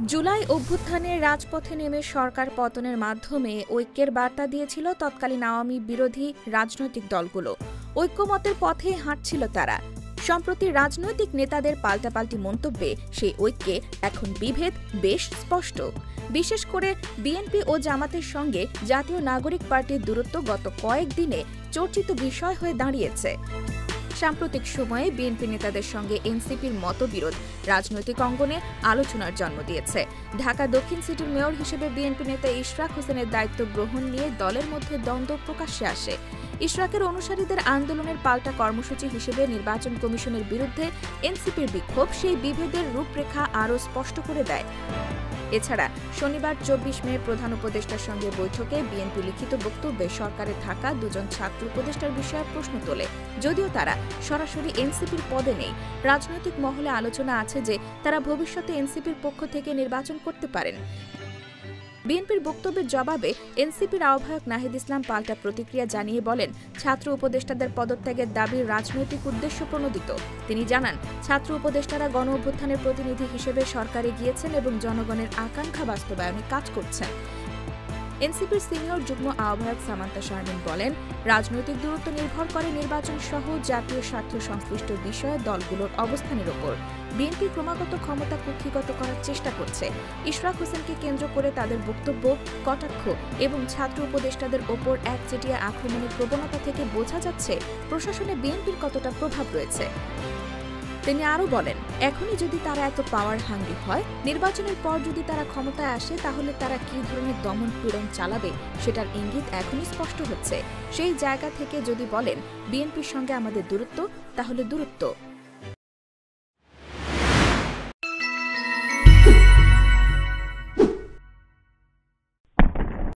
জুলাই অভ্যুত্থানে রাজপথে নেমে সরকার পতনের মাধ্যমে ঐক্যের বার্তা দিয়েছিল তৎকালীন আওয়ামী বিরোধী রাজনৈতিক দলগুলো। ঐক্যমতের পথে হাঁটছিল তারা। সম্প্রতি রাজনৈতিক নেতাদের পাল্টাপাল্টি মন্তব্যে সেই ঐক্যে এখন বিভেদ বেশ স্পষ্ট। বিশেষ করে বিএনপি ও জামাতের সঙ্গে জাতীয় নাগরিক পার্টির দূরত্ব গত কয়েকদিনে চর্চিত বিষয় হয়ে দাঁড়িয়েছে। সাম্প্রতিক সময়ে বিএনপি নেতাদের সঙ্গে এনসিপির মতবিরোধ রাজনৈতিক অঙ্গনে আলোচনার জন্ম দিয়েছে। ঢাকা দক্ষিণ সিটির মেয়র হিসেবে বিএনপি নেতা ইশরাক হোসেনের দায়িত্ব গ্রহণ নিয়ে দলের মধ্যে দ্বন্দ্ব প্রকাশ্যে আসে। ইশরাকের অনুসারীদের আন্দোলনের পাল্টা কর্মসূচি হিসেবে নির্বাচন কমিশনের বিরুদ্ধে এনসিপির বিক্ষোভ সেই বিভেদের রূপরেখা আরও স্পষ্ট করে দেয়। এছাড়া শনিবার ২৪ মে প্রধান উপদেষ্টার সঙ্গে বৈঠকে বিএনপি লিখিত বক্তব্যে সরকারে থাকা দুজন ছাত্র উপদেষ্টার বিষয়ে প্রশ্ন তোলে। যদিও তারা সরাসরি এনসিপির পদে নেই, রাজনৈতিক মহলে আলোচনা আছে যে তারা ভবিষ্যতে এনসিপির পক্ষ থেকে নির্বাচন করতে পারেন। বিএনপির বক্তব্যের জবাবে এনসিপির আহ্বায়ক নাহিদ ইসলাম পাল্টা প্রতিক্রিয়া জানিয়ে বলেন, ছাত্র উপদেষ্টাদের পদত্যাগের দাবি রাজনৈতিক উদ্দেশ্য প্রণোদিত। তিনি জানান, ছাত্র উপদেষ্টারা গণ অভ্যুত্থানের প্রতিনিধি হিসেবে সরকারে গিয়েছেন এবং জনগণের আকাঙ্ক্ষা বাস্তবায়নে কাজ করছেন। এনসিপির সিনিয়র যুগ্ম আহ্বায়ক সামান্তা শারমিন বলেন, রাজনৈতিক দূরত্ব নির্ভর করে নির্বাচন সহ জাতীয় স্বার্থ সংশ্লিষ্ট বিষয়ে দলগুলোর অবস্থানের ওপর। বিএনপি ক্রমাগত ক্ষমতা কুক্ষিগত করার চেষ্টা করছে। ইশরাক হোসেনকে কেন্দ্র করে তাদের বক্তব্য, কটাক্ষ এবং ছাত্র উপদেষ্টাদের ওপর একচেটিয়া আক্রমণের প্রবণতা থেকে বোঝা যাচ্ছে প্রশাসনে বিএনপির কতটা প্রভাব রয়েছে। তিনি আরও বলেন, এখনই যদি তারা এত পাওয়ার হাঙ্গি হয়, নির্বাচনের পর যদি তারা ক্ষমতায় আসে তাহলে তারা কী ধরনের দমন পীড়ন চালাবে সেটার ইঙ্গিত এখনই স্পষ্ট হচ্ছে। সেই জায়গা থেকে যদি বলেন বিএনপির সঙ্গে আমাদের দূরত্ব, তাহলে দূরত্ব।